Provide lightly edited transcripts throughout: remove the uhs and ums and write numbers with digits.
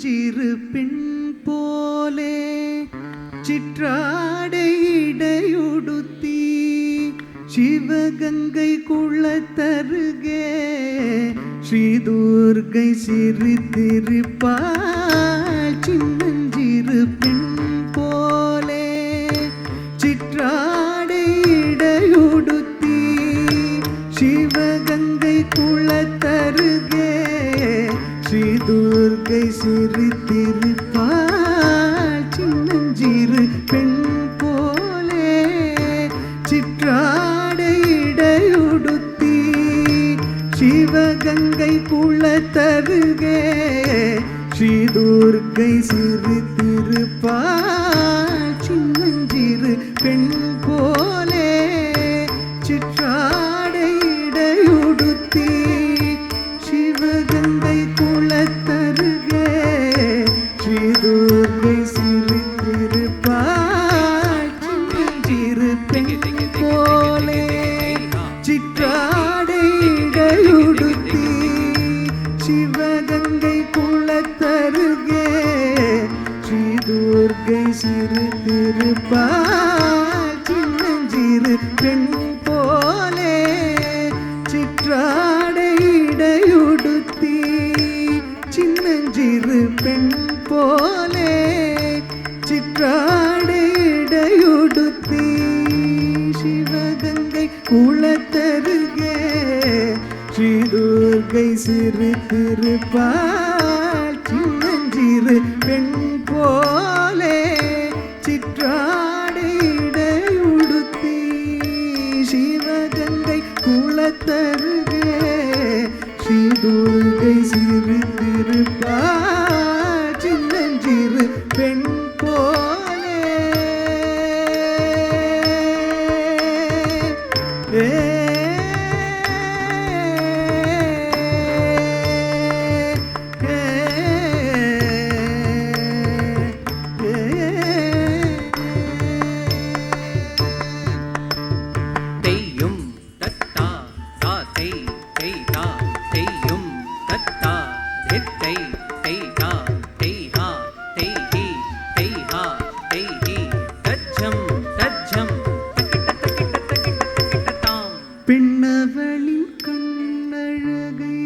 சின்னஞ்சிறு பெண் போலே சிற்றாடை இடையுடுத்தி சிவகங்கை குளத்தருகே ஸ்ரீதுர்கை சிரித்திருப்பாள். சின்னஞ்சிறு பெண் போலே சிற்றாடை இடையுடுத்தி சிவகங்கை குளத்தருகே ஸ்ரீதுர்கை சிரித்திருப்பாள். சின்னஞ்சிறு பெண் போலே சிற்றாடை இடையுடுத்தி சிவகங்கை குளத்தருகே ஸ்ரீதுர்கை சிரித்திருப்பாள். சின்னஞ்சிறு பெண் போலே சிற்றாடை இடையுடுத்தி சிவகங்கை குளத்தருகே ஸ்ரீதுர்கை சிரித்திருப்பாள். சின்னஞ்சிறு பெண் போலே சிற்றாடை இடையுடுத்தி சிவகங்கை குளத்தருகே ஸ்ரீதுர்கை சிரித்திருப்பாள். சின்னஞ்சிறு பெண் போலே சிற்றாடை இடையுடுத்தி சின்னஞ்சிறு பெண் போலே சிற்றாடை இடையுடுத்தி சிவகங்கை குளத்தருகே ஸ்ரீதுர்கை சிரித்திருப்பாள். சின்னஞ்சிறு பெண் போலே சிற்றாடை இடையுடுத்தி சிவகங்கை குளத்தருகே ஸ்ரீதுர்கை சிரித்திருப்பாள். சின்னஞ்சிறு பெண் போலே பின்னவளின் கண்ணழகை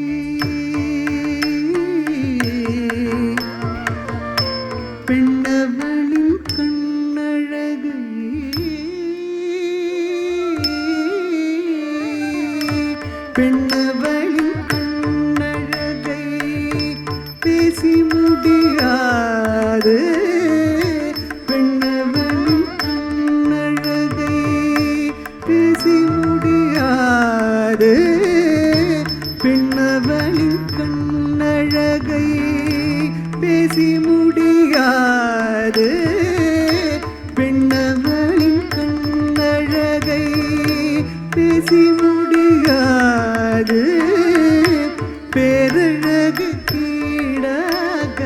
பெண்ணவளின் கண்ணழகை பெண்ணவளின் கண்ணழகை பேசி முடியாது. பெண்ணவளின் கண்ணழகை பேசி முடியாது. பெண்ணவளின் கண்ணழகை பேசி முடியாது. பெண்ணவளின் கண்ணழகை பேசி முடியாது. பேரழகு கீழாக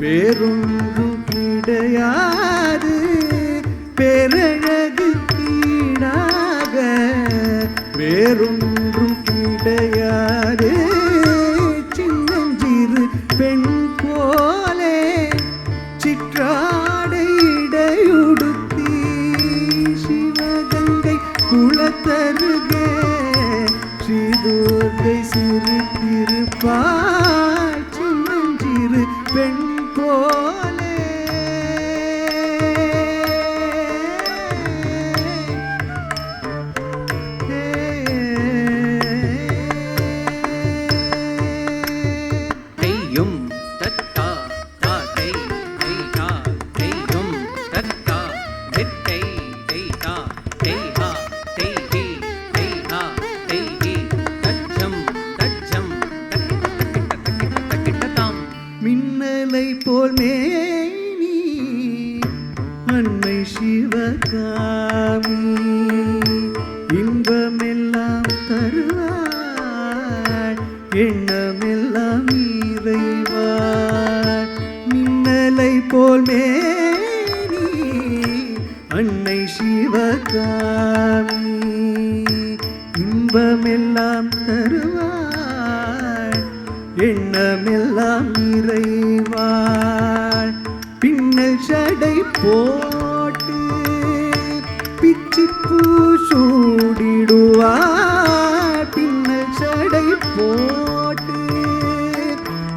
வேறொன்றும் கிடையாது. பேரழகு கீழாக வேறொன்றும் கிடையாது. சின்னஞ்சிறு பெண் போலே சிற்றாடை இடையுடுத்தி சிவகங்கை குளத்தருகே ஸ்ரீதுர்கை சிரித்திருப்பாள். சின்னஞ்சிறு பெண் போலே மின்னலை போல் மேனி அன்னை சிவகாமி இன்பமெல்லாம் தருவாள் எண்ணமெல்லாம் இறைவாள். மின்னலை போல் மேனி அன்னை சிவகாமி இன்பமெல்லாம் தருவாள் எண்ணமெல்லாம் நிறைவாள் பின்னல் சடை போட்டு பிச்சிப்பூ சூடிடுவாள் பின்னல் சடை போட்டு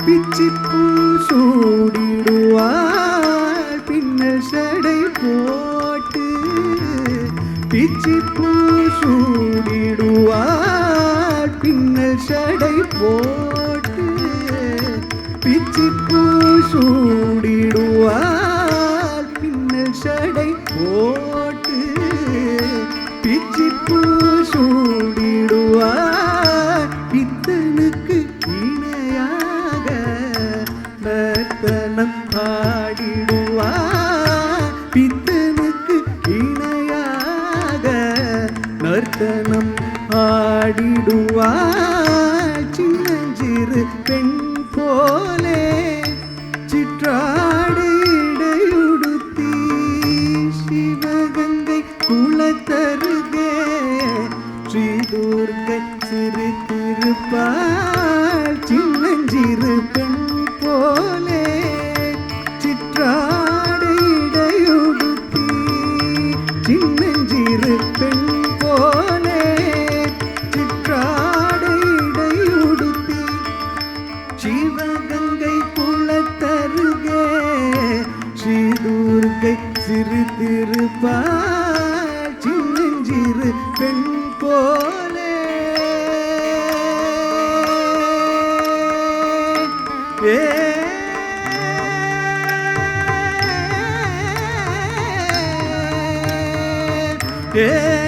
பிச்சிப்பூ சூடிடுவாள் பின்னல் சடை போட்டு பிச்சிப்பூ சூடிடுவாள் பின்னல் சடை போட்டு பிச்சிப்பூ சூடிடுவாள் பின்னல் சடை போட்டு பிச்சிப்பூ சூடிடுவாள் பித்தனுக்கு இணையாக நர்த்தனம் ஆடிடுவாள் பித்தனுக்கு இணையாக நர்த்தனம் ஆடிடுவாள் சின்னஞ்சிறு பெண் போலே சிற்றாடை இடையுடுத்தி சிவகங்கை குளத்தருகே ஸ்ரீதுர்கை சிரித்திருப்பாள் சின்னஞ்சிறு பெண் போலே சிற்றாடை இடையுடுத்தி சின்னஞ்சிறு பெண் போலே சிற்றாடை இடையுடுத்தி சிவகங்கை குளத்தருகே ஸ்ரீதுர்கை சிரித்திருப்பாள் சின்னஞ்சிறு பெண் போலே ஏ ஏ